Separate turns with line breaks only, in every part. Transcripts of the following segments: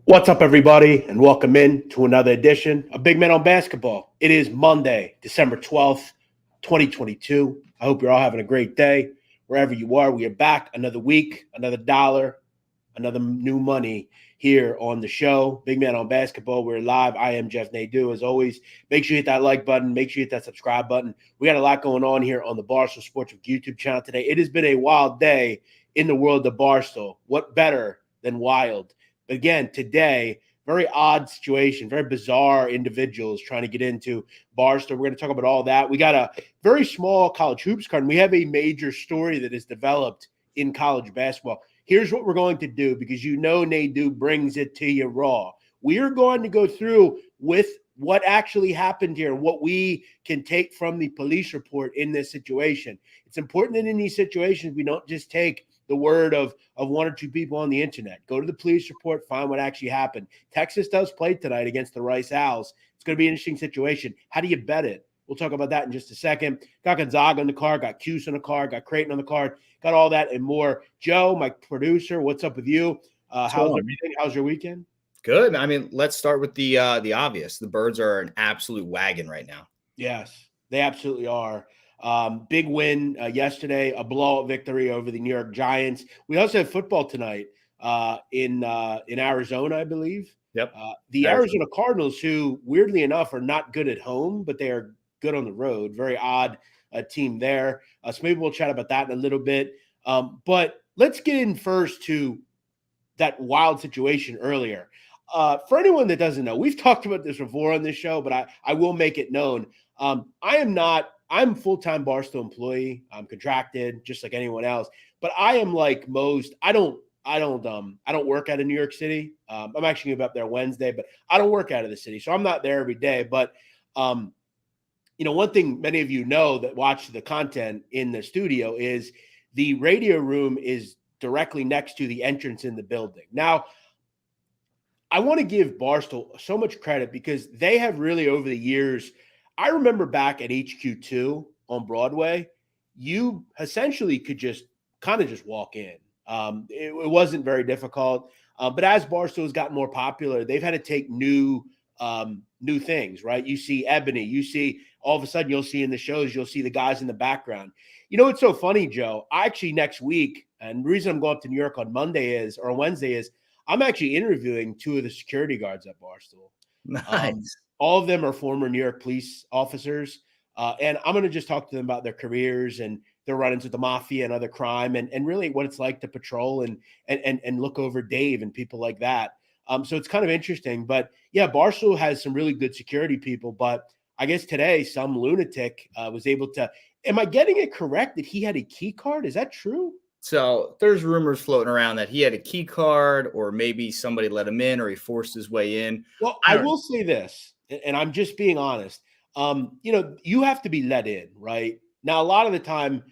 What's up, everybody, and welcome in to another edition of Big Men on Basketball. It is Monday, December 12th, 2022. I hope you're all having a great day. Wherever you are, we are back another week, another dollar, another new money here on the show. Big Man on Basketball, we're live. I am Jeff Nadu. As always, make sure you hit that like button. Make sure you hit that subscribe button. We got a lot going on here on the Barstool Sports YouTube channel today. It has been a wild day in the world of Barstool. What better than wild? But again, today, very odd situation, very bizarre individuals trying to get into Barstool. We're going to talk about all that. We got a very small college hoops card, and we have a major story that is developed in college basketball. Here's what we're going to do, because you know Nadu brings it to you raw. We are going to go through with what actually happened here and what we can take from the police report in this situation. It's important that in these situations we don't just take the word of one or two people on the internet. Go to the police report, find what actually happened. Texas does play tonight against the Rice Owls. It's going to be an interesting situation. How do you bet it? We'll talk about that in just a second. Got Gonzaga on the card, got Cuse on the card, got Creighton on the card, got all that and more. Joe, my producer, what's up with you? How's everything? How's your weekend?
Good. I mean, let's start with the obvious. The Birds are an absolute wagon right now.
Yes, they absolutely are. Big win yesterday, a blowout victory over the New York Giants. We also have football tonight in Arizona, I believe.
Yep.
The Arizona Cardinals, who weirdly enough are not good at home, but they are good on the road. Very odd team there. So maybe we'll chat about that in a little bit. But let's get in first to that wild situation earlier. For anyone that doesn't know, we've talked about this before on this show, but I will make it known. I'm a full-time Barstool employee. I'm contracted just like anyone else, but I am like most. I don't work out of New York City. I'm actually going to be up there Wednesday, but I don't work out of the city, so I'm not there every day. But one thing many of you know that watch the content in the studio is the radio room is directly next to the entrance in the building. Now, I want to give Barstool so much credit because they have really over the years. I remember back at HQ2 on Broadway, you essentially could just walk in. It wasn't very difficult. But as Barstool has gotten more popular, they've had to take new things, right? You see Ebony, you see all of a sudden you'll see in the shows, you'll see the guys in the background. You know, it's so funny, Joe. I actually next week, and the reason I'm going up to New York on Wednesday is I'm actually interviewing two of the security guards at Barstool.
Nice.
All of them are former New York police officers. And I'm going to just talk to them about their careers and their run-ins with the mafia and other crime and really what it's like to patrol and look over Dave and people like that. So it's kind of interesting. But, yeah, Barstool has some really good security people. But I guess today some lunatic was able to – am I getting it correct that he had a key card? Is that true?
So there's rumors floating around that he had a key card or maybe somebody let him in or he forced his way in.
Well, I will say this, and I'm just being honest. You have to be let in, right? Now, a lot of the time,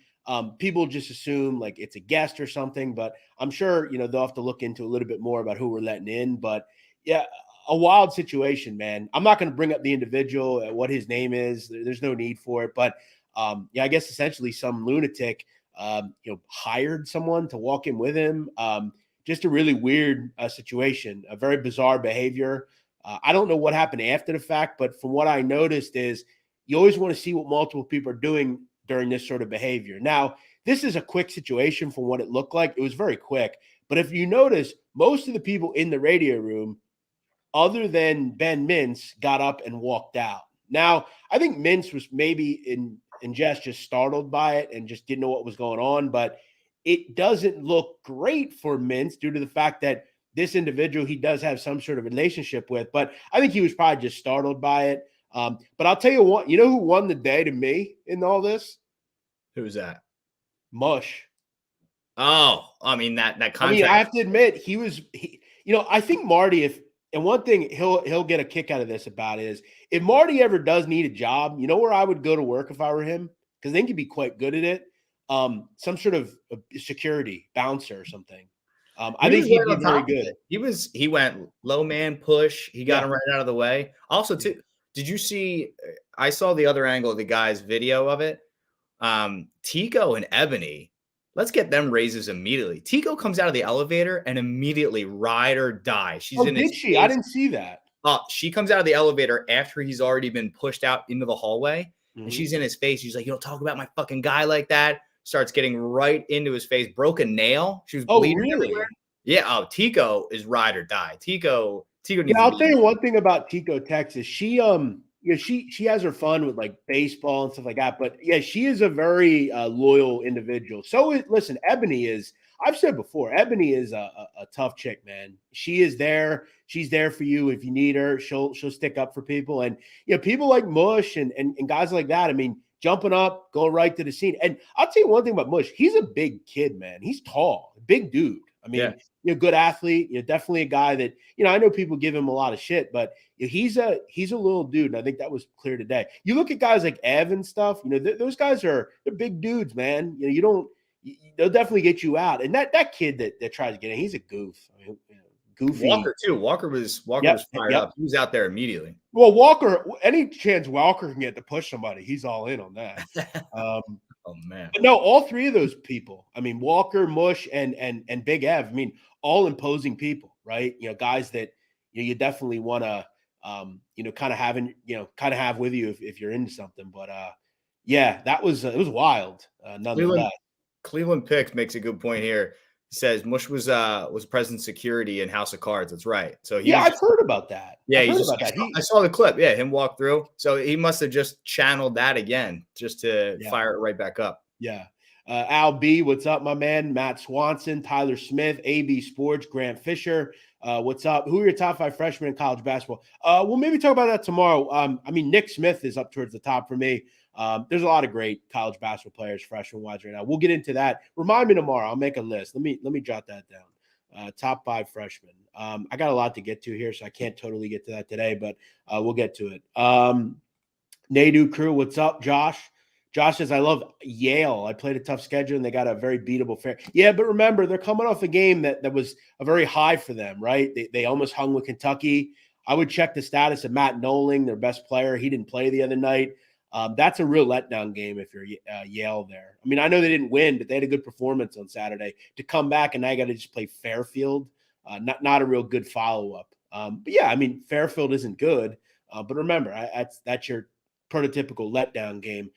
people just assume like it's a guest or something, but I'm sure, they'll have to look into a little bit more about who we're letting in. But yeah, a wild situation, man. I'm not going to bring up the individual, what his name is. There's no need for it. But I guess essentially some lunatic, hired someone to walk in with him. Just a really weird situation, a very bizarre behavior. I don't know what happened after the fact, but from what I noticed is you always want to see what multiple people are doing during this sort of behavior. Now, this is a quick situation from what it looked like. It was very quick. But if you notice, most of the people in the radio room, other than Ben Mintz, got up and walked out. Now, I think Mintz was maybe in just startled by it and just didn't know what was going on. But it doesn't look great for Mintz due to the fact that this individual he does have some sort of relationship with, but I think he was probably just startled by it. But I'll tell you what, you know who won the day to me in all this?
Who's that?
Mush.
Oh, I mean that contract.
I mean, I have to admit I think Marty, and one thing he'll get a kick out of this about is if Marty ever does need a job, you know where I would go to work if I were him? Because I think he'd be quite good at it. Some sort of security bouncer or something. I think he'd be very good.
He went low man push. He got him right out of the way. Also, too, did you see? I saw the other angle of the guy's video of it. Tico and Ebony let's get them raises immediately. Tico comes out of the elevator and immediately ride or die. She's
Oh,
in his
did she?
face.
I didn't see that.
She comes out of the elevator after he's already been pushed out into the hallway, and
Mhm.
she's in his face. She's like, "You don't talk about my fucking guy like that." Starts getting right into his face. Broke a nail. She was
Oh,
bleeding
really?
everywhere. Yeah. Oh, Tico is ride or die. Tico needs
Yeah,
to
I'll tell
be.
you one thing about Tico, Texas. She has her fun with like baseball and stuff like that. But yeah, she is a very loyal individual. Listen, Ebony is. I've said before, Ebony is a tough chick, man. She is there. She's there for you if you need her. She'll stick up for people, and people like Mush and guys like that. I mean, jumping up, going right to the scene. And I'll tell you one thing about Mush. He's a big kid, man. He's tall, big dude. I mean, good athlete. Definitely a guy that I know people give him a lot of shit, but he's a little dude, and I think that was clear today. You look at guys like Ev and stuff. Those guys they're big dudes, man. They'll definitely get you out. And that kid that tries to get in, he's a goof. I mean, goofy.
Walker too. Walker was fired up. He was out there immediately.
Well, Walker, any chance Walker can get to push somebody, he's all in on that.
Oh man.
But no, all three of those people. I mean, Walker, Mush, and Big Ev. I mean, all imposing people, right? Guys that you definitely want to kind of have with you if you're into something. But yeah, that was it was wild. Nonetheless.
Cleveland Picks makes a good point here. He says Mush was present security in House of Cards. That's right. So
I've heard about that.
Yeah, I saw the clip. Yeah, him walk through. So he must have just channeled that again just to fire it right back up.
Yeah. Al B, what's up, my man? Matt Swanson, Tyler Smith, AB Sports, Grant Fisher. What's up? Who are your top 5 freshmen in college basketball? We'll maybe talk about that tomorrow. I mean, Nick Smith is up towards the top for me. There's a lot of great college basketball players, freshman-wise right now. We'll get into that. Remind me tomorrow. I'll make a list. Let me jot that down. Top 5 freshmen. I got a lot to get to here, so I can't totally get to that today, but we'll get to it. Nadu crew, what's up, Josh? Josh says, I love Yale. I played a tough schedule, and they got a very beatable fair. Yeah, but remember, they're coming off a game that was a very high for them, right? They almost hung with Kentucky. I would check the status of Matt Noling, their best player. He didn't play the other night. That's a real letdown game if you're Yale there. I mean, I know they didn't win, but they had a good performance on Saturday. To come back and now you got to just play Fairfield, not a real good follow-up. But yeah, I mean, Fairfield isn't good. But remember, that's your prototypical letdown game.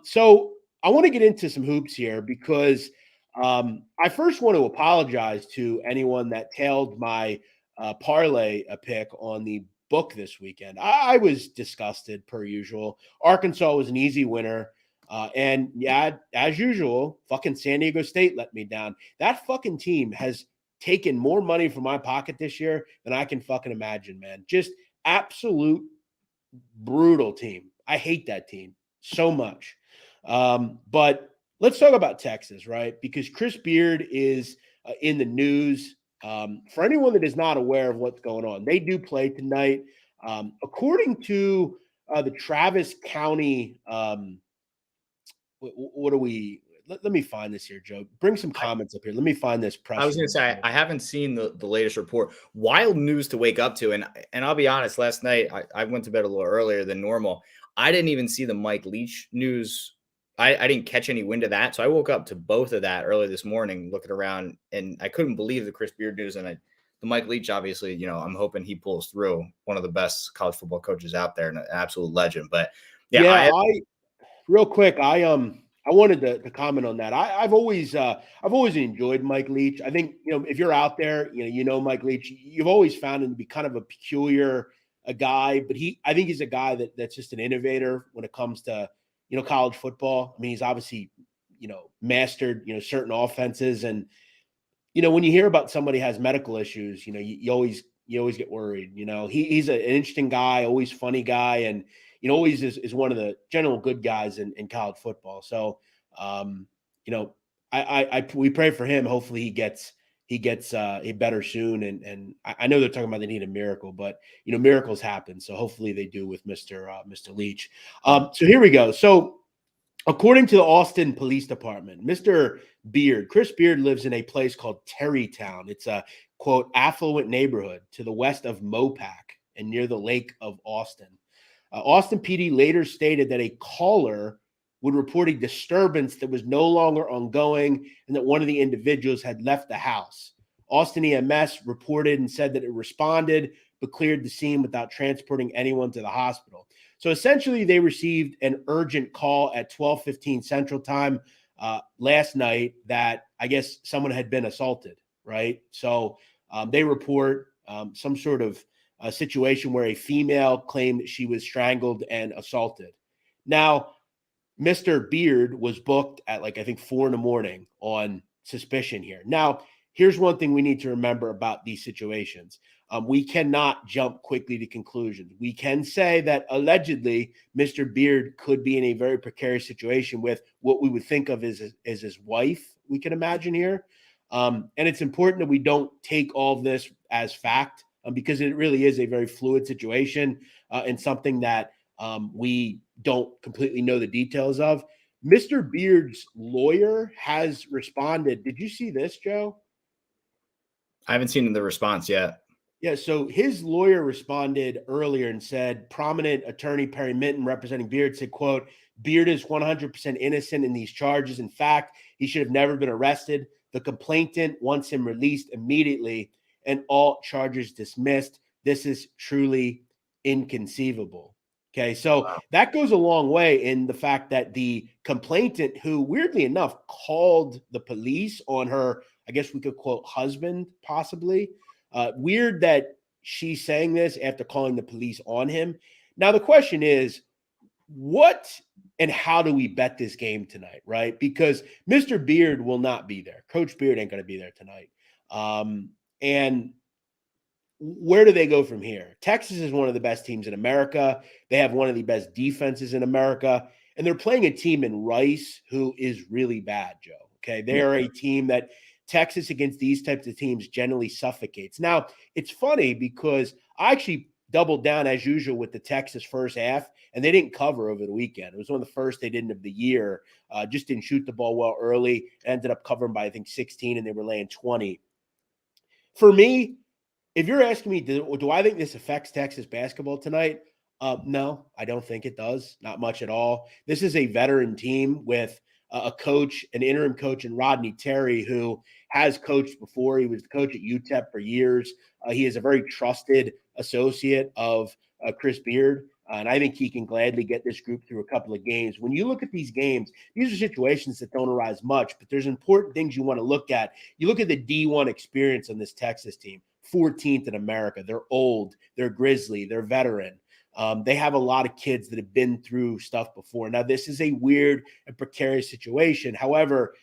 So I want to get into some hoops here because I first want to apologize to anyone that tailed my parlay pick on the book this weekend. I was disgusted per usual. Arkansas was an easy winner. And yeah, as usual, fucking San Diego State let me down. That fucking team has taken more money from my pocket this year than I can fucking imagine, man. Just absolute brutal team. I hate that team so much. But let's talk about Texas, right? Because Chris Beard is in the news. For anyone that is not aware of what's going on, they do play tonight. According to the Travis County, what do we? Let me find this here, Joe. Bring some comments up here. Let me find this press.
I was going to say I haven't seen the latest report. Wild news to wake up to, and I'll be honest. Last night I went to bed a little earlier than normal. I didn't even see the Mike Leach news. I didn't catch any wind of that, so I woke up to both of that early this morning, looking around, and I couldn't believe the Chris Beard news. And the Mike Leach, obviously, I'm hoping he pulls through. One of the best college football coaches out there, and an absolute legend. But yeah,
real quick, I wanted to comment on that. I've always enjoyed Mike Leach. I think if you're out there, Mike Leach, you've always found him to be kind of a peculiar guy, but I think he's a guy that's just an innovator when it comes to college football. I mean, he's obviously mastered certain offenses, and when you hear about somebody has medical issues, you always get worried. He's an interesting guy, always funny guy, and always is one of the general good guys in college football. So, we pray for him. Hopefully he gets a better soon. And I know they're talking about they need a miracle, but miracles happen. So hopefully they do with Mr. Leach. So here we go. So according to the Austin Police Department, Mr. Beard, Chris Beard lives in a place called Terrytown. It's a quote affluent neighborhood to the west of Mopac and near the Lake of Austin. Austin PD later stated that a caller would report a disturbance that was no longer ongoing and that one of the individuals had left the house. Austin EMS reported and said that it responded but cleared the scene without transporting anyone to the hospital. So essentially, they received an urgent call at 12:15 Central Time last night that I guess someone had been assaulted, right? So they report some sort of situation where a female claimed that she was strangled and assaulted. Now, Mr. Beard was booked at I think 4 a.m. on suspicion here. Now, here's one thing we need to remember about these situations. We cannot jump quickly to conclusions. We can say that allegedly Mr. Beard could be in a very precarious situation with what we would think of as his wife, we can imagine here. And it's important that we don't take all of this as fact because it really is a very fluid situation and something that we don't completely know the details of. Mr. Beard's lawyer has responded. Did you see this, Joe?
I haven't seen the response yet.
Yeah, so his lawyer responded earlier and said, prominent attorney Perry Minton representing Beard said, quote, Beard is 100% innocent in these charges. In fact, he should have never been arrested. The complainant wants him released immediately and all charges dismissed. This is truly inconceivable. Okay, so that goes a long way in the fact that the complainant, who weirdly enough called the police on her, I guess we could quote husband, possibly. Weird that she's saying this after calling the police on him. Now, the question is, what and how do we bet this game tonight, right? Because Mr. Beard will not be there. Coach Beard ain't going to be there tonight. And where do they go from here? Texas is one of the best teams in America. They have one of the best defenses in America. And they're playing a team in Rice who is really bad, Joe. Okay. They are a team that Texas against these types of teams generally suffocates. Now, it's funny because I actually doubled down as usual with the Texas first half, and they didn't cover over the weekend. It was one of the first they didn't of the year. Just didn't shoot the ball well early. Ended up covering by, I think, 16, and they were laying 20. For me, if you're asking me, do I think this affects Texas basketball tonight? No, I don't think it does. Not much at all. This is a veteran team with a coach, an interim coach in Rodney Terry, who has coached before. He was the coach at UTEP for years. He is a very trusted associate of Chris Beard. And I think he can gladly get this group through a couple of games. When you look at these games, these are situations that don't arise much, but there's important things you want to look at. You look at the D1 experience on this Texas team, 14th in America. They're old, they're grizzly, they're veteran. They have a lot of kids that have been through stuff before. Now, this is a weird and precarious situation. However,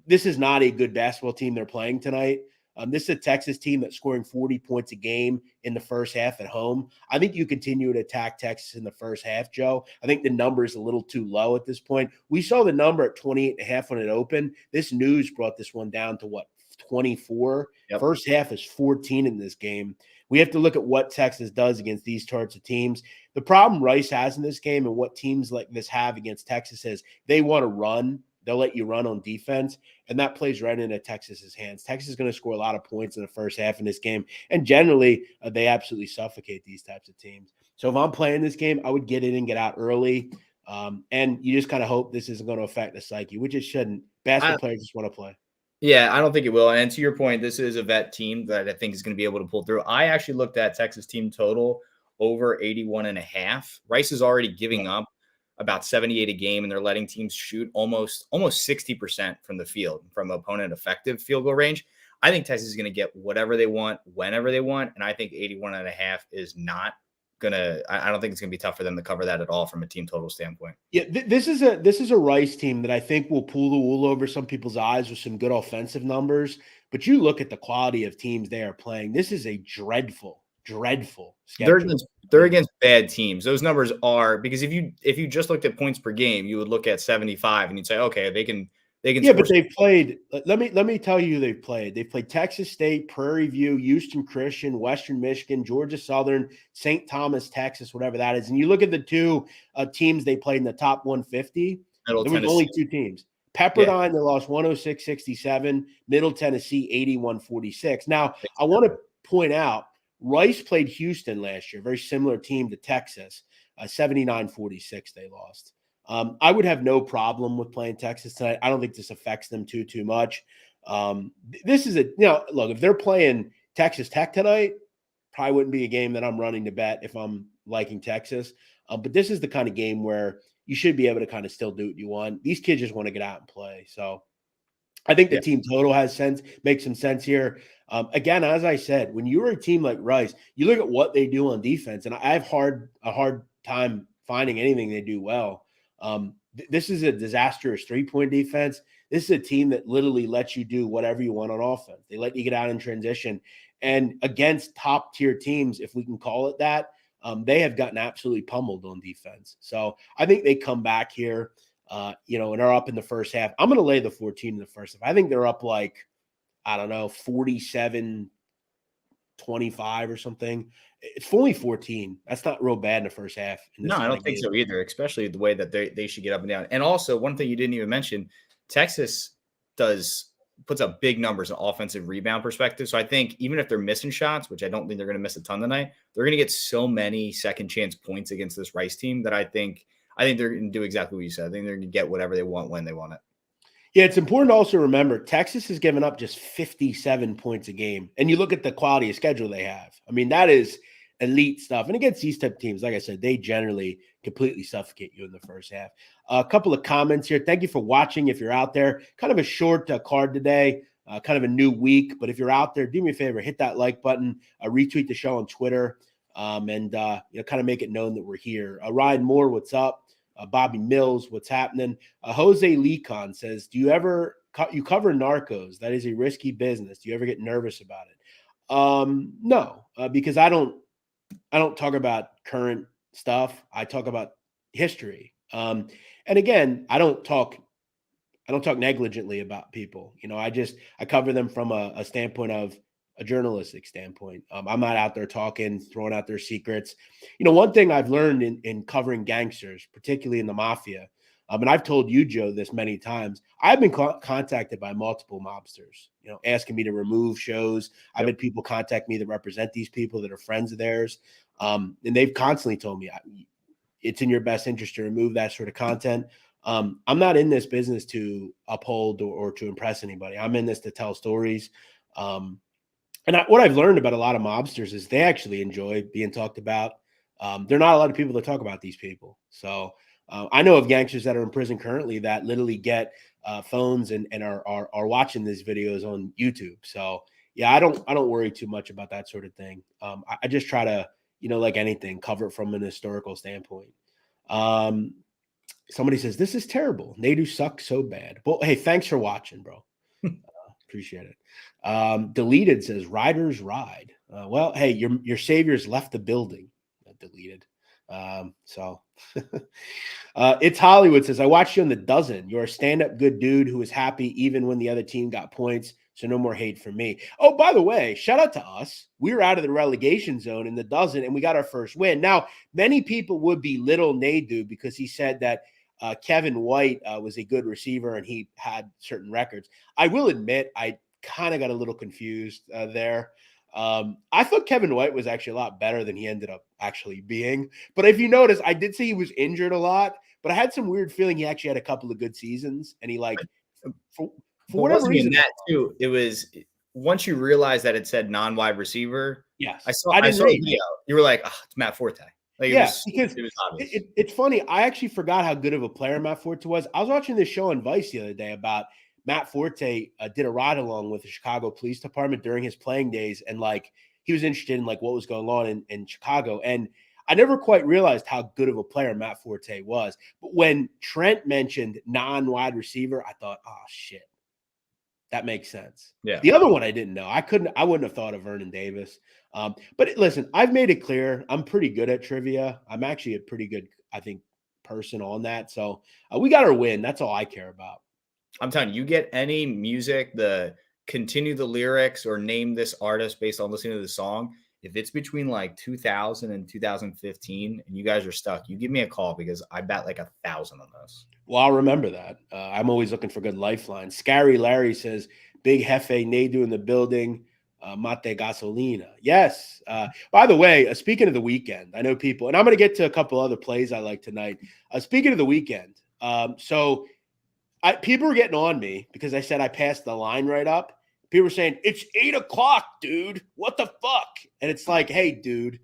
this is not a good basketball team they're playing tonight. This is a Texas team that's scoring 40 points a game in the first half at home. I think you continue to attack Texas in the first half, Joe. I think the number is a little too low at this point. We saw the number at 28.5 when it opened. This news brought this one down to 24. Yep. First half is 14 in this game. We have to look at what Texas does against these types of teams. The problem Rice has in this game and what teams like this have against Texas is they want to run. They'll let you run on defense, and that plays right into Texas's hands. Texas is going to score a lot of points in the first half in this game, and generally they absolutely suffocate these types of teams. So if I'm playing this game, I would get in and get out early, and you just kind of hope this isn't going to affect the psyche, which it shouldn't. Basketball players just want to play.
Yeah, I don't think it will. And to your point, this is a vet team that I think is going to be able to pull through. I actually looked at Texas team total over 81.5. Rice is already giving up about 78 a game, and they're letting teams shoot almost 60% from the field, from opponent effective field goal range. I think Texas is going to get whatever they want, whenever they want. And I think 81.5 is not going to, I don't think it's going to be tough for them to cover that at all from a team total standpoint.
Yeah, this is a Rice team that I think will pull the wool over some people's eyes with some good offensive numbers. But you look at the quality of teams they are playing. This is a dreadful schedule.
They're against bad teams. Those numbers are, because if you just looked at points per game, you would look at 75 and you'd say, okay, they can.
Yeah, but they've played. Let me tell you who they've played. They've played Texas State, Prairie View, Houston Christian, Western Michigan, Georgia Southern, St. Thomas, Texas, whatever that is. And you look at the two teams they played in the top 150. There was only two teams. Pepperdine, they lost 106-67. Middle Tennessee, 81-46. Now, I want to point out, Rice played Houston last year, very similar team to Texas, 79-46 they lost. I would have no problem with playing Texas tonight. I don't think this affects them too much. This is look, if they're playing Texas Tech tonight, probably wouldn't be a game that I'm running to bet if I'm liking Texas. But this is the kind of game where you should be able to kind of still do what you want. These kids just want to get out and play. So I think the team total makes some sense here. Again, as I said, when you're a team like Rice, you look at what they do on defense, and I have a hard time finding anything they do well. This is a disastrous three-point defense. This is a team that literally lets you do whatever you want on offense. They let you get out in transition. And against top-tier teams, if we can call it that, they have gotten absolutely pummeled on defense. So I think they come back here. And are up in the first half. I'm going to lay the 14 in the first half. I think they're up 47-25 or something. It's only 14. That's not real bad in the first half.
No, I don't think so either, especially the way that they should get up and down. And also, one thing you didn't even mention, Texas puts up big numbers in offensive rebound perspective. So I think even if they're missing shots, which I don't think they're going to miss a ton tonight, they're going to get so many second chance points against this Rice team that I think they're going to do exactly what you said. I think they're going to get whatever they want when they want it.
Yeah, it's important to also remember Texas has given up just 57 points a game. And you look at the quality of schedule they have. I mean, that is elite stuff. And against these type of teams, like I said, they generally completely suffocate you in the first half. A couple of comments here. Thank you for watching if you're out there. Kind of a short card today, kind of a new week. But if you're out there, do me a favor, hit that like button, retweet the show on Twitter, and kind of make it known that we're here. Ryan Moore, what's up? Bobby Mills, what's happening? Jose Lecon says, do you ever you cover narcos? That is a risky business. Do you ever get nervous about it? No, because I don't talk about current stuff. I talk about history. And again, I don't talk negligently about people. I cover them from a standpoint of a journalistic standpoint. I'm not out there talking, throwing out their secrets. One thing I've learned in covering gangsters, particularly in the mafia, and I've told you, Joe, this many times, I've been contacted by multiple mobsters, asking me to remove shows. I've had people contact me that represent these people that are friends of theirs. And they've constantly told me it's in your best interest to remove that sort of content. I'm not in this business to uphold or to impress anybody. I'm in this to tell stories. And what I've learned about a lot of mobsters is they actually enjoy being talked about. There are not a lot of people that talk about these people. So I know of gangsters that are in prison currently that literally get phones and are watching these videos on YouTube. So yeah, I don't worry too much about that sort of thing. I just try to, like anything, cover it from an historical standpoint. Somebody says, this is terrible. Nadu sucks so bad. Well, hey, thanks for watching, bro. Appreciate it. Deleted says, riders ride. Well, hey, your saviors left the building. Deleted. It's Hollywood says, I watched you on The Dozen. You're a stand-up good dude who was happy even when the other team got points. So no more hate from me. Oh, by the way, shout out to us. We were out of the relegation zone in The Dozen, and we got our first win. Now, many people would belittle Nadu because he said that Kevin White was a good receiver and he had certain records. I will admit, I kind of got a little confused there. I thought Kevin White was actually a lot better than he ended up actually being. But if you notice, I did say he was injured a lot, but I had some weird feeling he actually had a couple of good seasons. And he for whatever reason.
That too, it was once you realize that it said non-wide receiver.
Yes.
I saw the video. You were like, oh, it's Matt Forte.
Because it was obvious. It's funny. I actually forgot how good of a player Matt Forte was. I was watching this show on Vice the other day about Matt Forte did a ride along with the Chicago Police Department during his playing days. And he was interested in what was going on in Chicago. And I never quite realized how good of a player Matt Forte was. But when Trent mentioned non-wide receiver, I thought, oh, shit. That makes sense.
Yeah.
The other one I didn't know. I wouldn't have thought of Vernon Davis. But listen, I've made it clear I'm pretty good at trivia. I'm actually a pretty good, I think, person on that. So we got our win. That's all I care about.
I'm telling you, get any music, continue the lyrics or name this artist based on listening to the song. If it's between 2000 and 2015 and you guys are stuck, you give me a call because I bet 1,000 on this.
Well, I'll remember that. I'm always looking for good lifelines. Scary Larry says, Big Jefe Nadu in the building. Mate Gasolina. Yes. By the way, speaking of the weekend, I know people, and I'm going to get to a couple other plays I like tonight. Speaking of the weekend, So people were getting on me because I said I passed the line right up. People were saying, it's 8 o'clock, dude. What the fuck? And it's like, hey, dude,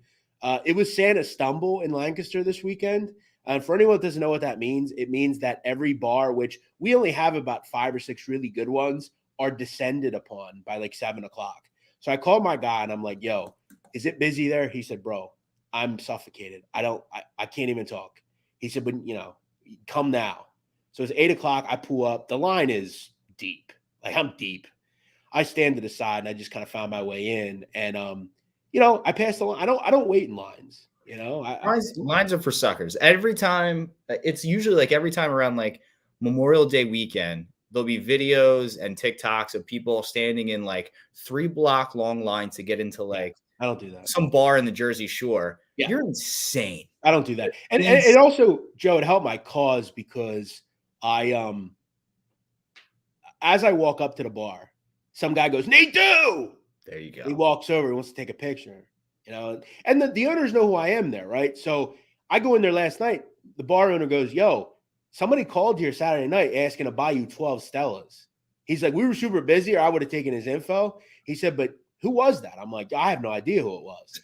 it was Santa's Stumble in Lancaster this weekend. And for anyone that doesn't know what that means, it means that every bar, which we only have about 5 or 6 really good ones, are descended upon by like 7 o'clock. So I called my guy and I'm like, yo, is it busy there? He said, bro, I'm suffocated. I can't even talk. He said, but come now. So it's 8 o'clock. I pull up. The line is deep. Like I'm deep. I stand to the side and I just kind of found my way in. And I passed the line. I don't wait in lines.
Lines are for suckers. Every time, it's usually like every time around like Memorial Day weekend, there'll be videos and TikToks of people standing in like 3-block long lines to get into like
I don't do that.
Some bar in the Jersey Shore.
Yeah.
You're insane.
I don't do that. And it also, Joe, it helped my cause because as I walk up to the bar, some guy goes, Nadu!
There you go.
He walks over, he wants to take a picture, and the owners know who I am there, right? So I go in there last night. The bar owner goes, yo, somebody called here Saturday night asking to buy you 12 Stellas. He's like, we were super busy or I would have taken his info. He said, but who was that? I'm like, I have no idea who it was.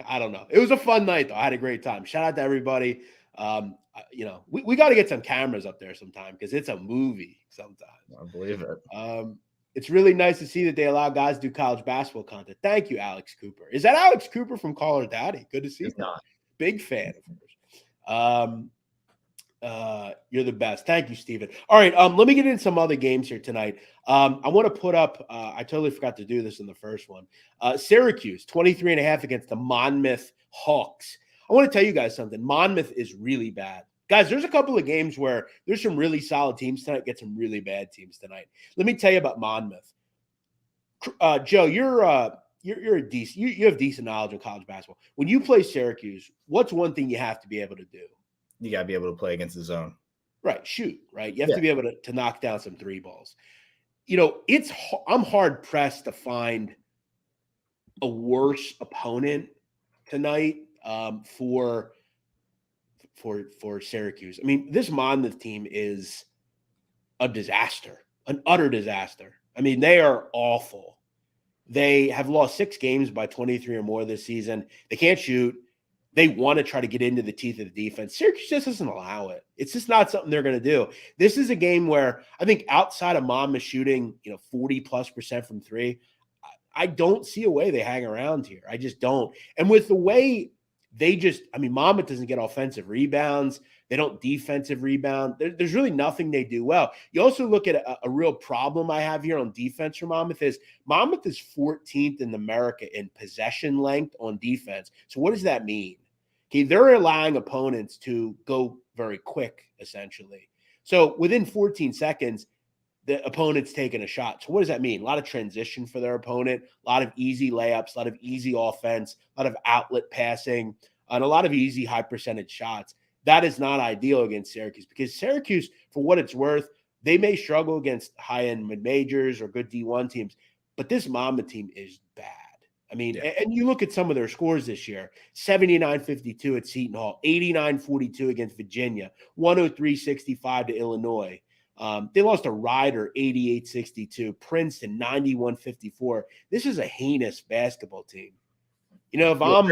I don't know. It was a fun night, though. I had a great time. Shout out to everybody. We got to get some cameras up there sometime because it's a movie sometimes.
I believe it.
It's really nice to see that they allow guys to do college basketball content. Thank you, Alex Cooper. Is that Alex Cooper from Call Her Daddy? Good to see you. Big fan, of course. You're the best. Thank you, Steven. All right, let me get into some other games here tonight. I want to put up I totally forgot to do this in the first one. Syracuse, 23.5 against the Monmouth Hawks. I want to tell you guys something. Monmouth is really bad. Guys, there's a couple of games where there's some really solid teams tonight, get some really bad teams tonight. Let me tell you about Monmouth. Joe, you're a decent. You have decent knowledge of college basketball. When you play Syracuse, what's one thing you have to be able to do?
You got to be able to play against the zone.
Right, shoot, right? You have to be able to knock down some 3 balls. I'm hard-pressed to find a worse opponent tonight for Syracuse. I mean, this Monmouth team is a disaster, an utter disaster. I mean, they are awful. They have lost 6 games by 23 or more this season. They can't shoot. They want to try to get into the teeth of the defense. Syracuse just doesn't allow it. It's just not something they're going to do. This is a game where I think outside of Monmouth shooting, 40+% from 3, I don't see a way they hang around here. I just don't. And with the way Monmouth doesn't get offensive rebounds. They don't defensive rebound. There's really nothing they do well. You also look at a real problem I have here on defense for Monmouth is 14th in America in possession length on defense. So what does that mean? Okay, they're allowing opponents to go very quick, essentially. So within 14 seconds, the opponent's taking a shot. So what does that mean? A lot of transition for their opponent, a lot of easy layups, a lot of easy offense, a lot of outlet passing, and a lot of easy high percentage shots. That is not ideal against Syracuse because Syracuse, for what it's worth, they may struggle against high-end mid-majors or good D1 teams, but this Monmouth team is bad. I mean, and you look at some of their scores this year, 79-52 at Seton Hall, 89-42 against Virginia, 103-65 to Illinois. They lost to Rider 88-62, Princeton 91-54. This is a heinous basketball team.
I'm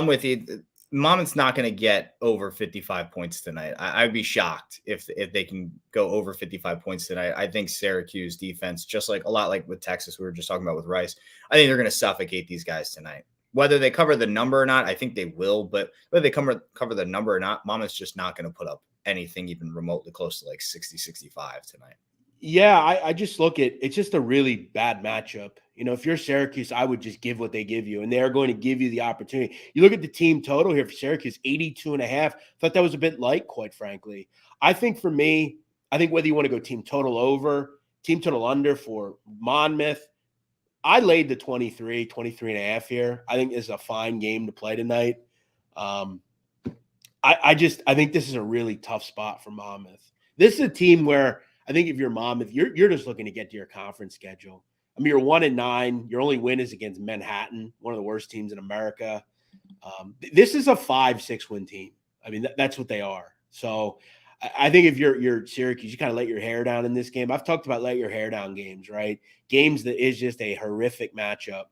with you. Monmouth's not going to get over 55 points tonight. I'd be shocked if they can go over 55 points tonight. I think Syracuse defense, just like a lot like with Texas, we were just talking about with Rice, I think they're going to suffocate these guys tonight. Whether they cover the number or not, I think they will. But whether they cover the number or not, Monmouth's just not going to put up anything even remotely close to like 60-65 tonight.
Yeah, I just look at it's just a really bad matchup. If you're Syracuse, I would just give what they give you, and they're going to give you the opportunity. You look at the team total here for Syracuse, 82.5. Thought that was a bit light, quite frankly. I think for me, whether you want to go team total over, team total under for Monmouth, I laid the 23.5 here. I think this is a fine game to play tonight. I think this is a really tough spot for Monmouth. This is a team where I think if you're Monmouth, you're just looking to get to your conference schedule. I mean, you're 1-9. Your only win is against Manhattan, one of the worst teams in America. This is a 5-6 win team. I mean, that's what they are. So I think if you're Syracuse, you kind of let your hair down in this game. I've talked about let your hair down games, right? Games that is just a horrific matchup.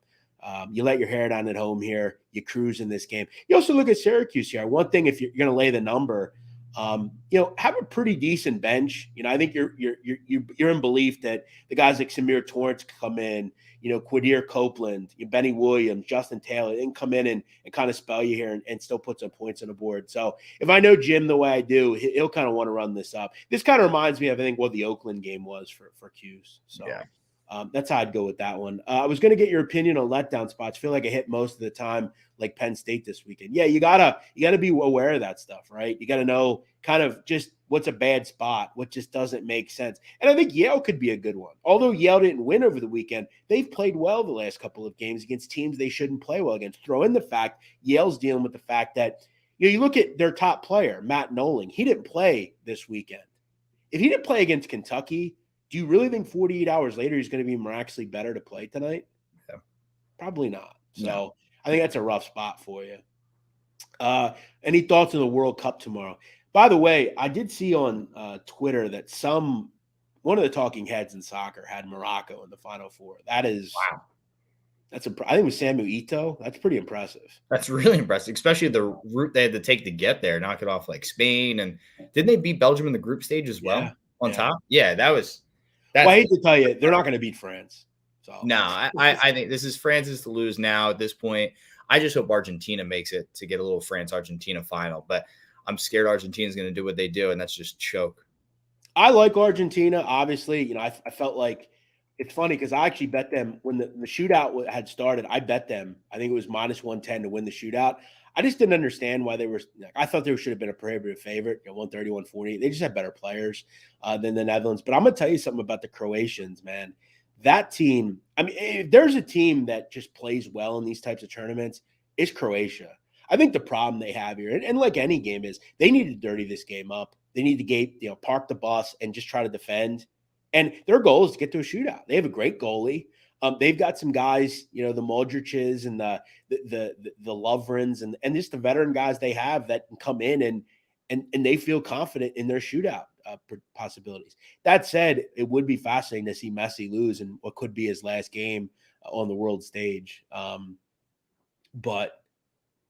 You let your hair down at home here. You cruise in this game. You also look at Syracuse here. One thing, if you're going to lay the number, have a pretty decent bench. I think you're in belief that the guys like Samir Torrance come in. Quadir Copeland, Benny Williams, Justin Taylor, they can come in and kind of spell you here and still put some points on the board. So if I know Jim the way I do, he'll kind of want to run this up. This kind of reminds me of, I think, what the Oakland game was for Q's. So
yeah.
That's how I'd go with that one. I was going to get your opinion on letdown spots. I feel like I hit most of the time, like Penn State this weekend. Yeah, you gotta be aware of that stuff, right? You got to know kind of just what's a bad spot, what just doesn't make sense. And I think Yale could be a good one. Although Yale didn't win over the weekend, they've played well the last couple of games against teams they shouldn't play well against. Throw in the fact Yale's dealing with the fact that you look at their top player, Matt Nolan. He didn't play this weekend. If he didn't play against Kentucky, do you really think 48 hours later he's going to be miraculously better to play tonight?
Yeah.
Probably not. So
No.
I think that's a rough spot for you. Any thoughts on the World Cup tomorrow? By the way, I did see on Twitter that one of the talking heads in soccer had Morocco in the Final Four. That is
wow.
I think it was Samuel Eto'o. That's pretty impressive.
That's really impressive, especially the route they had to take to get there, knock it off like Spain. And didn't they beat Belgium in the group stage as well top? Yeah, that was.
Well, I hate to tell you, they're not going to beat France. So
no, I think this is France's to lose now at this point. I just hope Argentina makes it to get a little France-Argentina final. But I'm scared Argentina's going to do what they do, and that's just choke.
I like Argentina, obviously. I felt like it's funny because I actually bet them when the shootout had started. I bet them. I think it was -110 to win the shootout. I just didn't understand why they were – I thought they should have been a prohibitive favorite, 130, 140. They just have better players than the Netherlands. But I'm going to tell you something about the Croatians, man. That team – I mean, if there's a team that just plays well in these types of tournaments, it's Croatia. I think the problem they have here, and like any game is, they need to dirty this game up. They need to park the bus and just try to defend. And their goal is to get to a shootout. They have a great goalie. They've got some guys, the Modric's and the Lovrens and just the veteran guys they have that can come in and they feel confident in their shootout possibilities. That said, it would be fascinating to see Messi lose in what could be his last game on the world stage. But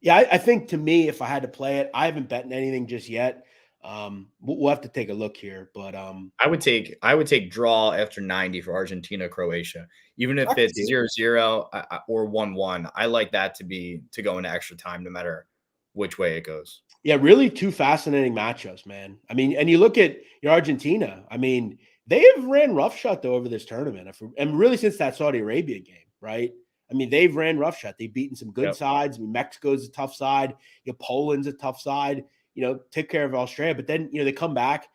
yeah, I think to me, if I had to play it, I haven't bet anything just yet. We'll have to take a look here, but I
would take draw after 90 for Argentina, Croatia, even if it's 0-0 or 1-1. I like that to go into extra time, no matter which way it goes.
Yeah, really two fascinating matchups, man. I mean, and you look at your Argentina. I mean, they have ran roughshod though over this tournament, and really since that Saudi Arabia game, right? I mean, they've ran roughshod. They've beaten some good sides. I mean, Mexico's a tough side. Poland's a tough side. Take care of Australia. But then, they come back.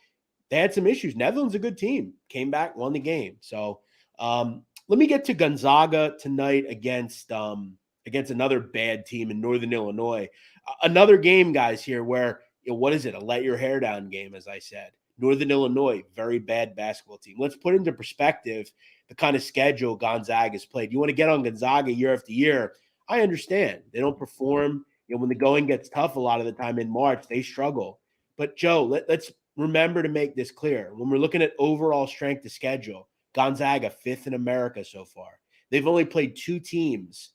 They had some issues. Netherlands a good team. Came back, won the game. So let me get to Gonzaga tonight against another bad team in Northern Illinois. Another game, guys, here where, what is it? A let your hair down game, as I said. Northern Illinois, very bad basketball team. Let's put into perspective the kind of schedule Gonzaga has played. You want to get on Gonzaga year after year. I understand. They don't perform. When the going gets tough a lot of the time in March, they struggle. But, Joe, let's remember to make this clear. When we're looking at overall strength of schedule, Gonzaga, 5th in America so far. They've only played 2 teams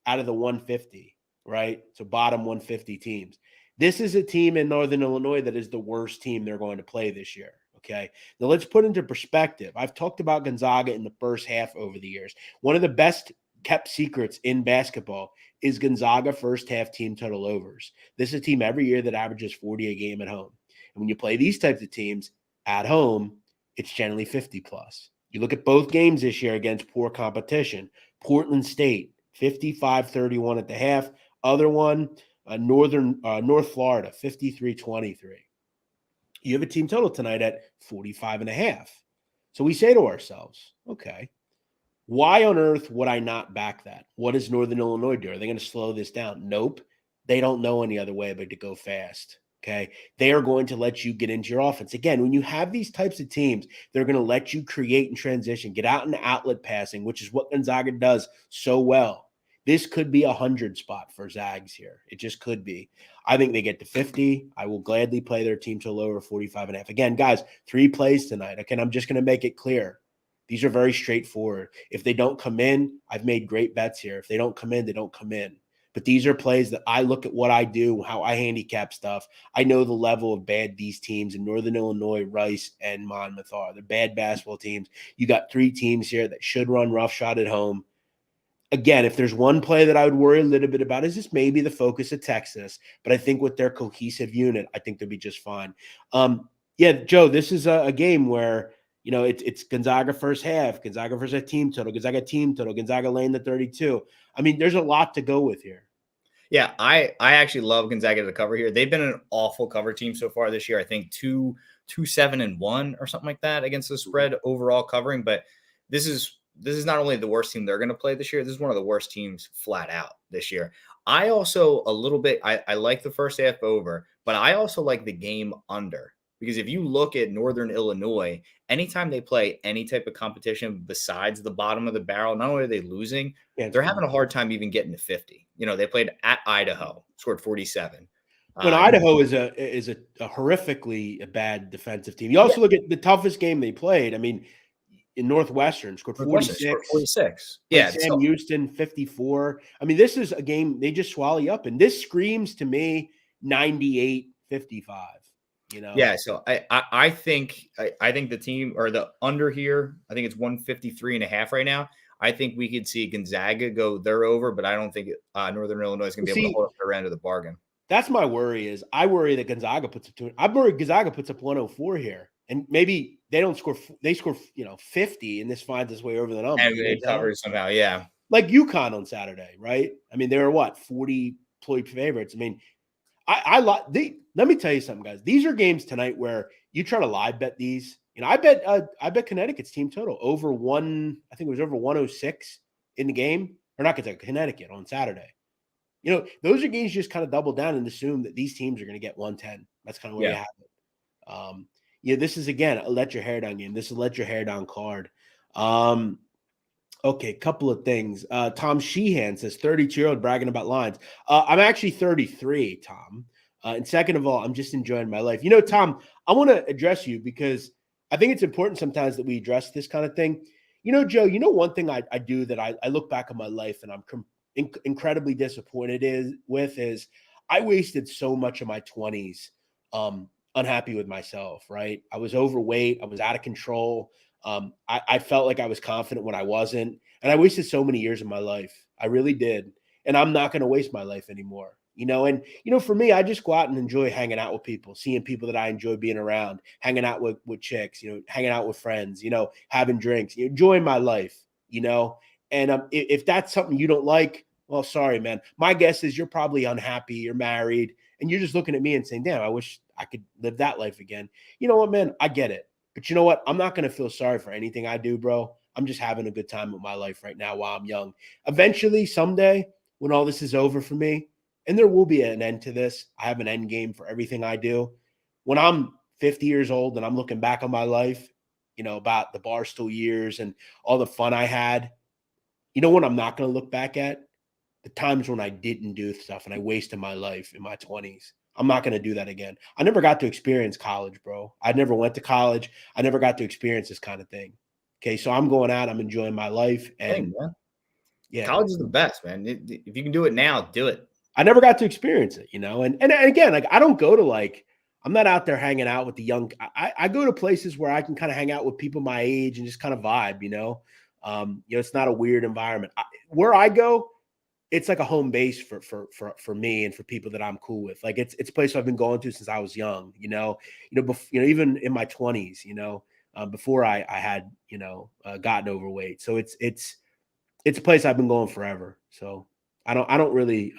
out of the 150, right? So bottom 150 teams. This is a team in Northern Illinois that is the worst team they're going to play this year, okay? Now, let's put into perspective. I've talked about Gonzaga in the first half over the years. One of the best kept secrets in basketball is Gonzaga first half team total overs. This is a team every year that averages 40 a game at home. And when you play these types of teams at home, it's generally 50 plus. You look at both games this year against poor competition. Portland State, 55-31 at the half. Other one, North Florida, 53-23. You have a team total tonight at 45.5. So we say to ourselves, okay, why on earth would I not back that? What does Northern Illinois do? Are they going to slow this down? Nope. They don't know any other way but to go fast. Okay. They are going to let you get into your offense. Again, when you have these types of teams, they're going to let you create and transition, get out in outlet passing, which is what Gonzaga does so well. This could be 100 spot for Zags here. It just could be. I think they get to 50. I will gladly play their team to a lower 45.5. Again, guys, 3 plays tonight. Okay, I'm just going to make it clear. These are very straightforward. If they don't come in, I've made great bets here. If they don't come in, they don't come in. But these are plays that I look at what I do, how I handicap stuff. I know the level of bad these teams in Northern Illinois, Rice, and Monmouth are. They're bad basketball teams. You got 3 teams here that should run roughshod at home. Again, if there's one play that I would worry a little bit about is just maybe the focus of Texas. But I think with their cohesive unit, I think they'll be just fine. Yeah, Joe, this is a game where – it's Gonzaga first half team total, Gonzaga laying the 32. I mean, there's a lot to go with here.
Yeah, I actually love Gonzaga to cover here. They've been an awful cover team so far this year. I think 2-7-1 or something like that against the spread overall covering. But this is not only the worst team they're going to play this year. This is one of the worst teams flat out this year. I also I like the first half over, but I also like the game under. Because if you look at Northern Illinois, anytime they play any type of competition besides the bottom of the barrel, not only are they losing, they're having a hard time even getting to 50. They played at Idaho, scored 47.
When Idaho is a horrifically bad defensive team. You also look at the toughest game they played. I mean, in Northwestern, scored 46.
Yeah,
Sam Houston, 54. I mean, this is a game they just swallow you up. And this screams to me 98-55.
Yeah, so I think the team or the under here, I think it's 153.5 right now. I think we could see Gonzaga go their over, but I don't think Northern Illinois is going to be able to hold up their end of the bargain.
That's my worry. I worry that Gonzaga puts up I'm worried Gonzaga puts up 104 here, and maybe they don't score. They score 50, and this finds its way over the number.
And they cover somehow, yeah.
Like UConn on Saturday, right? I mean, they were 40 point favorites. I mean. Let me tell you something, guys. These are games tonight where you try to live bet these. I bet Connecticut's team total over one. I think it was over 106 in the game, or not Connecticut on Saturday. Those are games you just kind of double down and assume that these teams are going to get 110. That's kind of where you have it. This is again a let your hair down game. This is a let your hair down card. Okay, couple of things. Tom Sheehan says 32-year-old bragging about lines. I'm actually 33, Tom. And second of all, I'm just enjoying my life. Tom, I want to address you because I think it's important sometimes that we address this kind of thing. Joe, one thing I do that I look back on my life and I'm incredibly disappointed is I wasted so much of my 20s unhappy with myself, right? I was overweight. I was out of control. I felt like I was confident when I wasn't. And I wasted so many years of my life. I really did. And I'm not going to waste my life anymore. For me, I just go out and enjoy hanging out with people, seeing people that I enjoy being around, hanging out with chicks, hanging out with friends, having drinks, enjoying my life, And if that's something you don't like, well, sorry, man. My guess is you're probably unhappy, you're married, and you're just looking at me and saying, damn, I wish I could live that life again. You know what, man? I get it. But you know what? I'm not going to feel sorry for anything I do, bro. I'm just having a good time with my life right now while I'm young. Eventually, someday, when all this is over for me, and there will be an end to this, I have an end game for everything I do. When I'm 50 years old and I'm looking back on my life, about the Barstool years and all the fun I had, you know what I'm not going to look back at? The times when I didn't do stuff and I wasted my life in my 20s. I'm not going to do that again. I never got to experience college, bro. I never went to college. I never got to experience this kind of thing. Okay, so I'm going out. I'm enjoying my life. And
yeah, college is the best, man. If you can do it now, do it.
I never got to experience it, And again, like I don't go to I'm not out there hanging out with the young. I go to places where I can kind of hang out with people my age and just kind of vibe, It's not a weird environment. Where I go, it's like a home base for me and for people that I'm cool with. Like it's a place I've been going to since I was young, even in my 20s, before I had, gotten overweight. So it's a place I've been going forever. So I don't really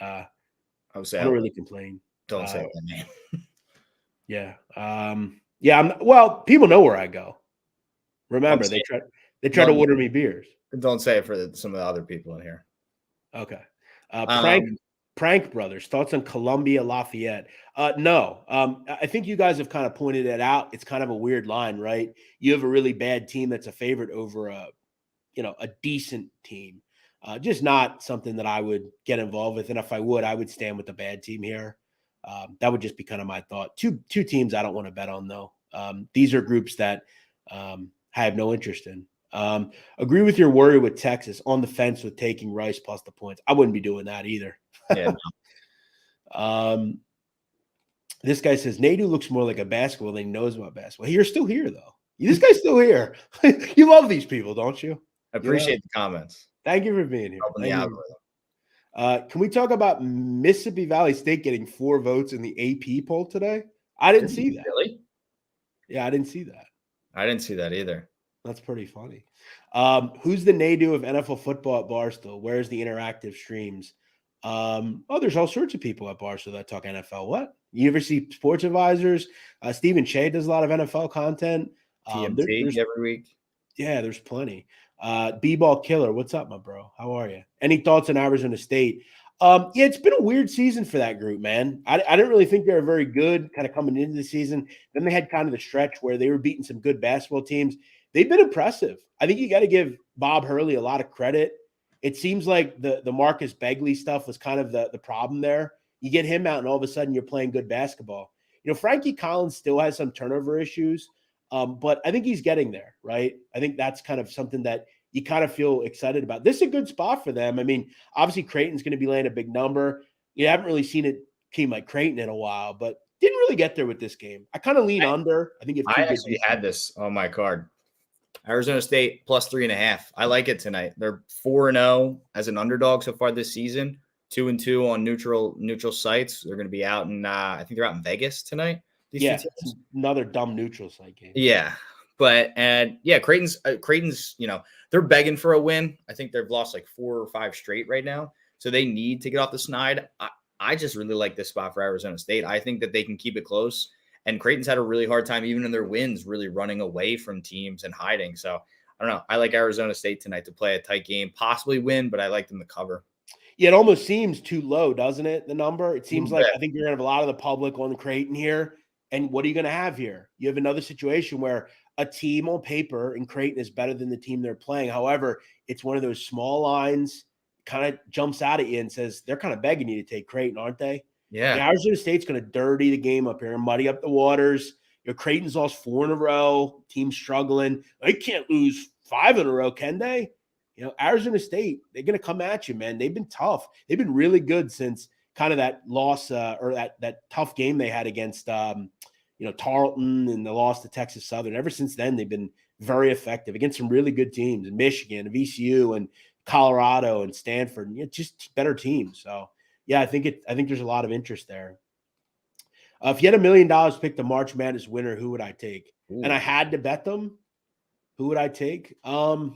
complain.
Don't say that name.
Yeah. People know where I go. Remember, they try to order me beers.
Don't say it for some of the other people in here.
Okay. Prank Brothers, thoughts on Columbia Lafayette? No. I think you guys have kind of pointed it out. It's kind of a weird line, right? You have a really bad team that's a favorite over a decent team. Just not something that I would get involved with. And if I would, I would stand with the bad team here. That would just be kind of my thought. Two teams I don't want to bet on, though. These are groups that I have no interest in. Agree with your worry with Texas on the fence with taking Rice plus the points. I wouldn't be doing that either.
Yeah.
This guy says Nadu looks more like a basketball than he knows about basketball. You're still here, though. This guy's still here. You love these people, don't you?
I appreciate the comments.
Thank you for being here.
Helping the algorithm.
Can we talk about Mississippi Valley State getting 4 votes in the AP poll today? I didn't see that.
Really?
Yeah, I didn't see that.
I didn't see that either.
That's pretty funny. Who's the Nadu of NFL football at Barstool? Where's the interactive streams? There's all sorts of people at Barstool that talk NFL. What? You ever see sports advisors? Stephen Shea does a lot of NFL content.
TMT every week.
Yeah, there's plenty. B-Ball Killer, what's up, my bro? How are you? Any thoughts on Arizona State? Yeah, it's been a weird season for that group, man. I didn't really think they were very good kind of coming into the season. Then they had kind of the stretch where they were beating some good basketball teams. They've been impressive. I think you got to give Bob Hurley a lot of credit. It seems like the Marcus Begley stuff was kind of the problem there. You get him out, and all of a sudden you're playing good basketball. Frankie Collins still has some turnover issues, but I think he's getting there, right? I think that's kind of something that you kind of feel excited about. This is a good spot for them. I mean, obviously Creighton's going to be laying a big number. You haven't really seen a team like Creighton in a while, but didn't really get there with this game. I kind of lean under. I think if
I actually had this on my card. Arizona State plus 3.5. I like it tonight. They're 4-0 as an underdog so far this season. 2-2 on neutral sites. They're going to be out in I think they're out in Vegas tonight.
Yeah, another dumb neutral site game.
Yeah, but Creighton's they're begging for a win. I think they've lost like 4 or 5 straight right now, so they need to get off the snide. I just really like this spot for Arizona State. I think that they can keep it close. And Creighton's had a really hard time, even in their wins, really running away from teams and hiding. So I don't know. I like Arizona State tonight to play a tight game, possibly win, but I like them to cover.
Yeah, it almost seems too low, doesn't it? The number. It seems like I think you're going to have a lot of the public on Creighton here. And what are you going to have here? You have another situation where a team on paper in Creighton is better than the team they're playing. However, it's one of those small lines, kind of jumps out at you and says they're kind of begging you to take Creighton, aren't they?
Yeah.
Arizona State's going to dirty the game up here and muddy up the waters. Creighton's lost 4 in a row. Team's struggling. They can't lose 5 in a row, can they? Arizona State, they're going to come at you, man. They've been tough. They've been really good since kind of that loss or that tough game they had against Tarleton and the loss to Texas Southern. Ever since then, they've been very effective against some really good teams in Michigan, VCU, and Colorado and Stanford. Just better teams. So yeah, I think there's a lot of interest there. If you had $1 million to pick the March Madness winner, who would I take? Ooh. And I had to bet them, who would I take? That's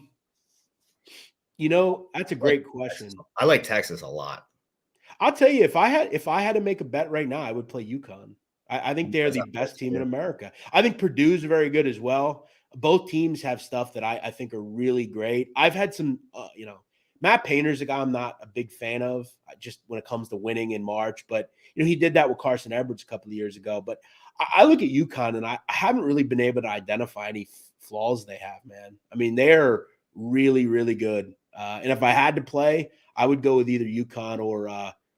a great question.
I like Texas a lot.
I'll tell you, if I had to make a bet right now, I would play UConn. I think they're the best team in America. I think Purdue's very good as well. Both teams have stuff that I think are really great. I've had some, Matt Painter's a guy I'm not a big fan of, just when it comes to winning in March. But, he did that with Carson Edwards a couple of years ago. But I look at UConn, and I haven't really been able to identify any flaws they have, man. I mean, they're really, really good. And if I had to play, I would go with either UConn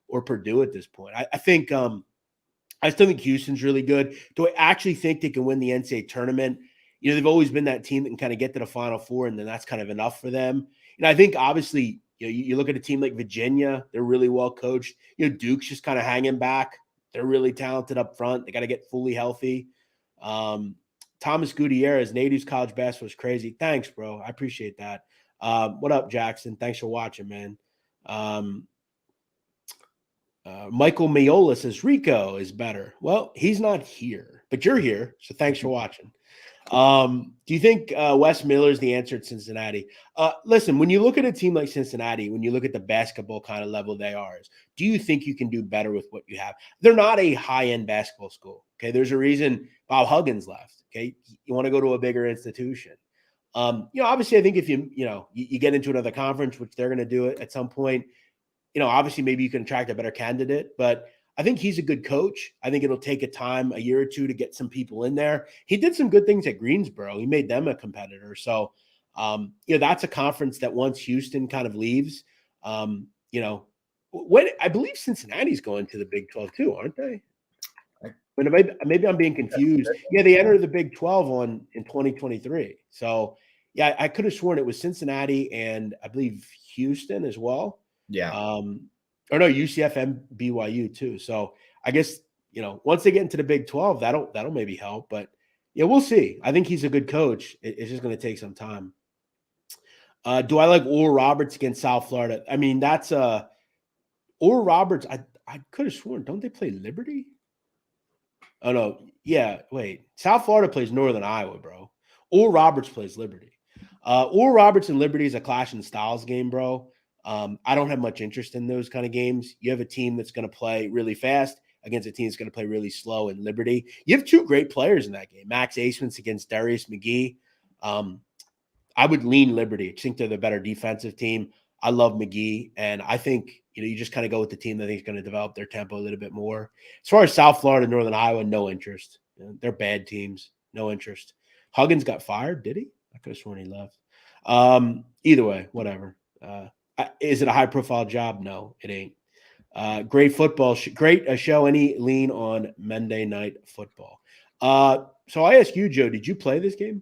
or Purdue at this point. I think I still think Houston's really good. Do I actually think they can win the NCAA tournament? They've always been that team that can kind of get to the Final Four, and then that's kind of enough for them. I think obviously, you look at a team like Virginia, they're really well coached. Duke's just kind of hanging back. They're really talented up front. They got to get fully healthy. Thomas Gutierrez, Nadu's college basketball is crazy. Thanks, bro. I appreciate that. What up, Jackson? Thanks for watching, man. Michael Mayola says Rico is better. Well, he's not here, but you're here, so thanks for watching. Do you think Wes Miller is the answer at Cincinnati? Listen, when you look at a team like Cincinnati, when you look at the basketball kind of level they are, do you think you can do better with what you have? They're not a high-end basketball school. Okay, there's a reason Bob Huggins left. Okay, you want to go to a bigger institution. Obviously, I think if you get into another conference, which they're going to do it at some point, obviously maybe you can attract a better candidate, but I think he's a good coach. I think it'll take a year or two to get some people in there. He did some good things at Greensboro. He made them a competitor. So, that's a conference that once Houston kind of leaves, You know, when I believe Cincinnati's going to the Big 12 too, aren't they? But maybe I'm being confused. Yeah, they entered the Big 12 in 2023. So yeah, I could have sworn it was Cincinnati and I believe Houston as well.
Yeah.
Or no, UCF and BYU too. So I guess, once they get into the Big 12, that'll maybe help. But yeah, we'll see. I think he's a good coach. It's just going to take some time. Do I like Oral Roberts against South Florida? I mean, that's Oral Roberts. I could have sworn, don't they play Liberty? Oh no, yeah. Wait, South Florida plays Northern Iowa, bro. Oral Roberts plays Liberty. Oral Roberts and Liberty is a clash in styles game, bro. I don't have much interest in those kind of games. You have a team that's going to play really fast against a team that's going to play really slow in Liberty. You have two great players in that game. Max Aismans against Darius McGee. I would lean Liberty. I think they're the better defensive team. I love McGee, and I think you just kind of go with the team that I think is going to develop their tempo a little bit more. As far as South Florida, Northern Iowa, no interest. They're bad teams. No interest. Huggins got fired, did he? I could have sworn he left. Either way, whatever. Is it a high-profile job? No, it ain't. Great football. Great show. Any lean on Monday Night Football? So I ask you, Joe, did you play this game?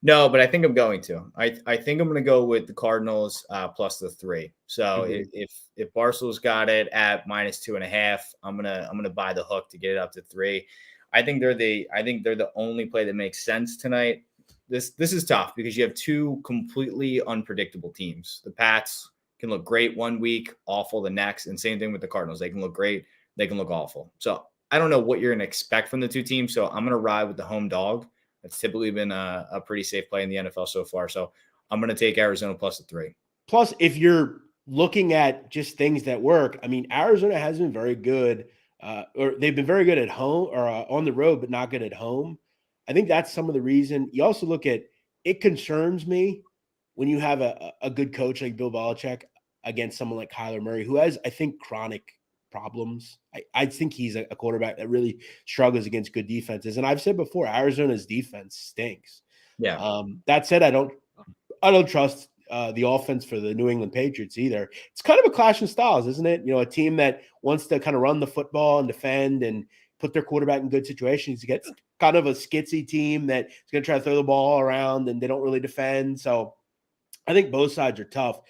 No, but I think I'm going to. I think I'm going to go with the Cardinals plus the 3. So if Barstool's got it at -2.5, I'm gonna buy the hook to get it up to 3. I think they're the only play that makes sense tonight. This is tough because you have two completely unpredictable teams. The Pats can look great one week, awful the next, and same thing with the Cardinals. They can look great, they can look awful. So I don't know what you're going to expect from the two teams. So I'm going to ride with the home dog. It's typically been a pretty safe play in the NFL so far. So I'm going to take Arizona plus the 3.
Plus, if you're looking at just things that work, I mean, Arizona has been very good, or they've been very good at home or on the road, but not good at home. I think that's some of the reason. You also look at it concerns me when you have a good coach like Bill Belichick against someone like Kyler Murray, who has, I think, chronic problems. I think he's a quarterback that really struggles against good defenses. And I've said before, Arizona's defense stinks.
Yeah.
That said, I don't trust the offense for the New England Patriots either. It's kind of a clash in styles, isn't it? A team that wants to kind of run the football and defend and put their quarterback in good situations against kind of a skitsy team that is going to try to throw the ball around and they don't really defend. So I think both sides are tough.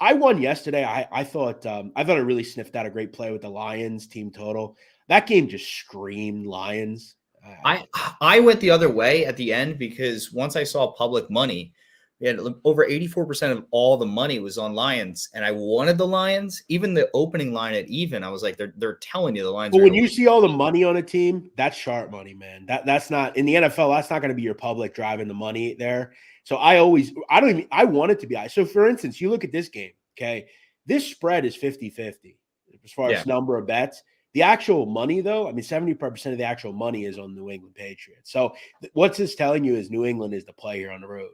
I won yesterday. I thought I really sniffed out a great play with the Lions team total. That game just screamed Lions.
I went the other way at the end because once I saw public money, we had over 84% of all the money was on Lions, and I wanted the Lions. Even the opening line at even, I was like, they're telling you the Lions.
But when you see all the money on a team, that's sharp money, man. That's not in the NFL. That's not going to be your public driving the money there. So I want it to be. So for instance, you look at this game, okay, this spread is 50-50 as far as number of bets. The actual money, though, I mean, 70% of the actual money is on New England Patriots. So what's this telling you is New England is the play here on the road.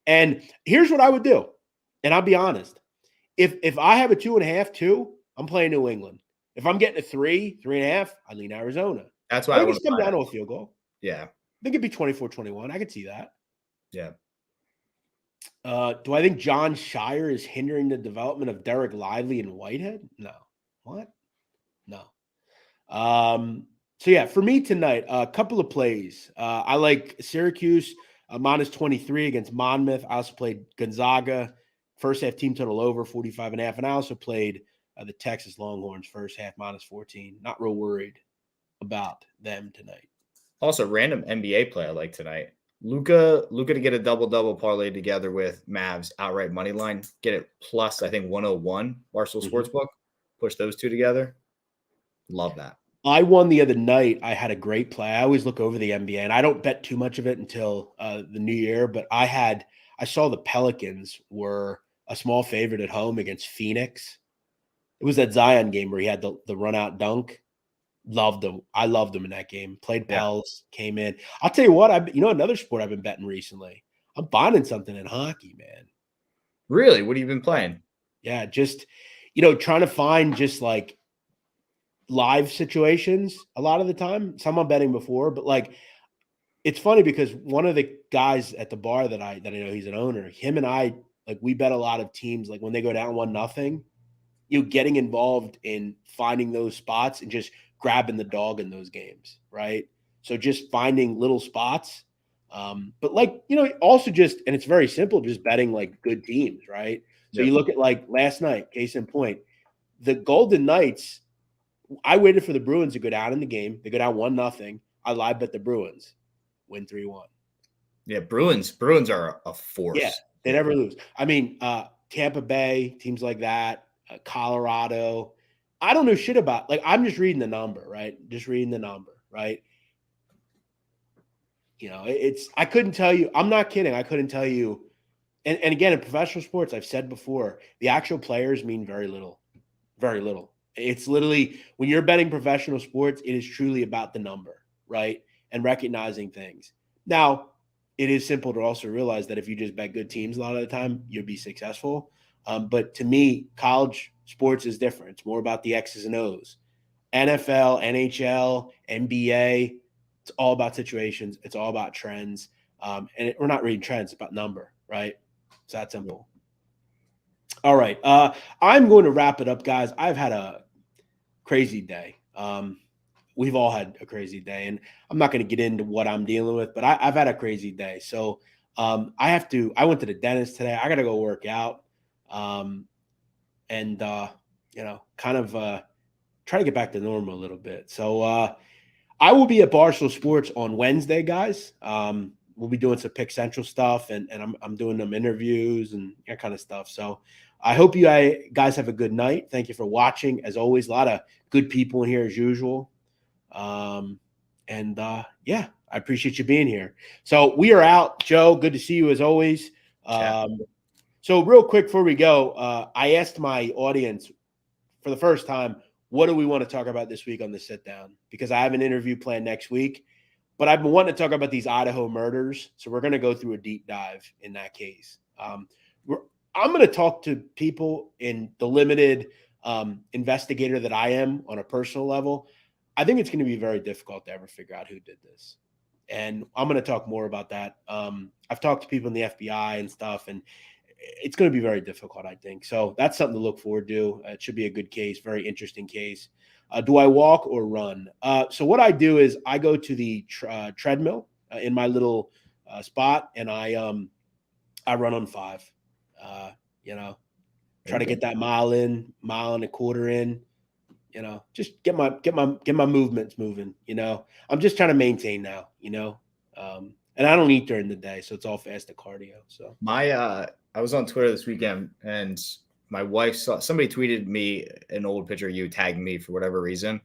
And here's what I would do. And I'll be honest. If I have a 2.5, 2, I'm playing New England. If I'm getting a 3, 3.5, I lean Arizona.
That's why
I think it's come down to a field goal.
Yeah.
I think it'd be 24-21. I could see that.
Yeah.
Do I think John Shire is hindering the development of Derek Lively and Whitehead? No. What? No. So yeah, for me tonight, a couple of plays. I like Syracuse -23 against Monmouth. I also played Gonzaga first half team total over 45.5, and I also played the Texas Longhorns first half -14. Not real worried about them tonight.
Also, random NBA play I like tonight. Luka to get a double parlay together with Mavs outright money line. Get it plus, I think, 101 Barstool Sportsbook. Push those two together. Love that.
I won the other night. I had a great play. I always look over the NBA, and I don't bet too much of it until the new year. But I saw the Pelicans were a small favorite at home against Phoenix. It was that Zion game where he had the run out dunk. Loved them. I loved them in that game. Played Pels, came in. I'll tell you what. Another sport I've been betting recently. I'm bonding something in hockey, man.
Really? What have you been playing?
Yeah, just trying to find just like live situations a lot of the time. Some I'm betting before, but like it's funny because one of the guys at the bar that I know, he's an owner, him and I like we bet a lot of teams, like when they go down 1-0, getting involved in finding those spots and just grabbing the dog in those games, right? So just finding little spots. But like, also just, and it's very simple, just betting like good teams, right? So you look at like last night, case in point, the Golden Knights, I waited for the Bruins to go down in the game. They go down 1-0. I live bet the Bruins win 3-1.
Yeah, Bruins are a force.
Yeah, they never lose. I mean, Tampa Bay, teams like that, Colorado. I don't know shit about, like, I'm just reading the number, right? Just reading the number, right? I couldn't tell you, I'm not kidding. I couldn't tell you. And again, in professional sports, I've said before, the actual players mean very little, very little. It's literally, when you're betting professional sports, it is truly about the number, right? And recognizing things. Now, it is simple to also realize that if you just bet good teams a lot of the time, you'll be successful. But to me, college sports is different. It's more about the X's and O's. NFL, NHL, NBA, it's all about situations. It's all about trends. We're not reading trends, it's about number, right? It's that simple. All right. I'm going to wrap it up, guys. I've had a crazy day. We've all had a crazy day, and I'm not going to get into what I'm dealing with, but I've had a crazy day. So I went to the dentist today. I got to go work out and kind of try to get back to normal a little bit. So I will be at Barstool Sports on Wednesday, guys. We'll be doing some Pick Central stuff, and I'm doing them interviews and that kind of stuff. So I hope you guys have a good night. Thank you for watching. As always, a lot of good people in here as usual. Yeah, I appreciate you being here. So we are out. Joe, good to see you as always. So real quick before we go, I asked my audience for the first time, what do we want to talk about this week on the sit down? Because I have an interview planned next week, but I've been wanting to talk about these Idaho murders. So we're going to go through a deep dive in that case. I'm going to talk to people in the limited investigator that I am on a personal level. I think it's going to be very difficult to ever figure out who did this. And I'm going to talk more about that. I've talked to people in the FBI and stuff, and it's going to be very difficult, I think. So that's something to look forward to. It should be a good case, very interesting case. Do I walk or run? So what I do is I go to the treadmill in my little spot, and I run on 5. Try to get that mile and a quarter in. Just get my movements moving. I'm just trying to maintain now. And I don't eat during the day, so it's all fasted cardio. So
I was on Twitter this weekend, and my wife saw somebody tweeted me an old picture of you, tagged me for whatever reason,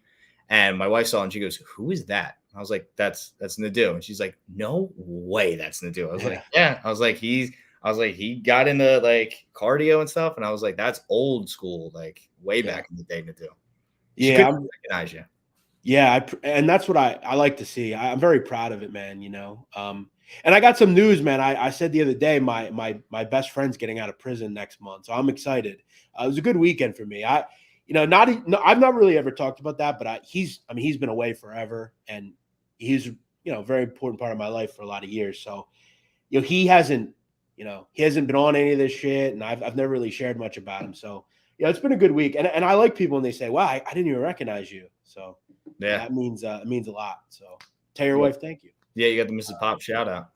and my wife saw it and she goes, "Who is that?" I was like, "That's Nadu," and she's like, "No way, that's Nadu." I was like, "Yeah." I was like, he got into like cardio and stuff, and I was like, "That's old school, like way back in the day, Nadu." She couldn't recognize you.
Yeah, and that's what I like to see. I'm very proud of it, man. And I got some news, man. I said the other day, my best friend's getting out of prison next month, so I'm excited. It was a good weekend for me. I've not really ever talked about that, but he's been away forever, and he's a very important part of my life for a lot of years. So he hasn't been on any of this shit, and I've never really shared much about him. So it's been a good week, and I like people when they say, "Wow, I didn't even recognize you." So yeah, that means it means a lot. So tell your wife thank you.
Yeah, you got the Mrs. Pop shout out.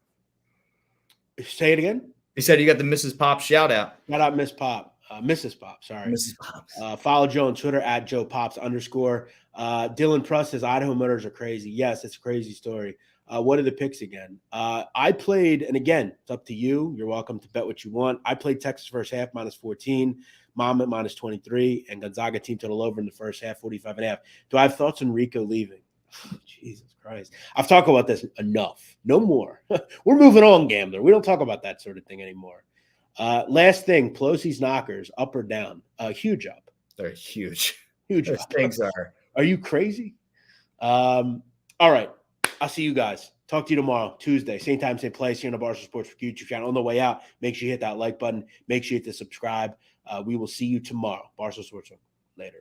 Say it again.
He said you got the Mrs. Pop shout out.
Shout out Miss Pop, Mrs. Pop. Sorry,
Mrs. Pops.
Follow Joe on Twitter at JoePops_. Dylan Pruss says Idaho murders are crazy. Yes, it's a crazy story. What are the picks again? I played, and again, it's up to you. You're welcome to bet what you want. I played Texas first half -14, Monmouth -23, and Gonzaga team total over in the first half 45.5. Do I have thoughts on Rico leaving? Jesus Christ. I've talked about this enough. No more. We're moving on, gambler. We don't talk about that sort of thing anymore. Last thing, Pelosi's knockers, up or down? Huge up.
They're huge.
Huge
Those
up.
things are.
Are you crazy? All right. I'll see you guys. Talk to you tomorrow, Tuesday. Same time, same place here on the Barstool Sports YouTube channel. On the way out, make sure you hit that like button. Make sure you hit the subscribe. We will see you tomorrow. Barstool Sports. Later.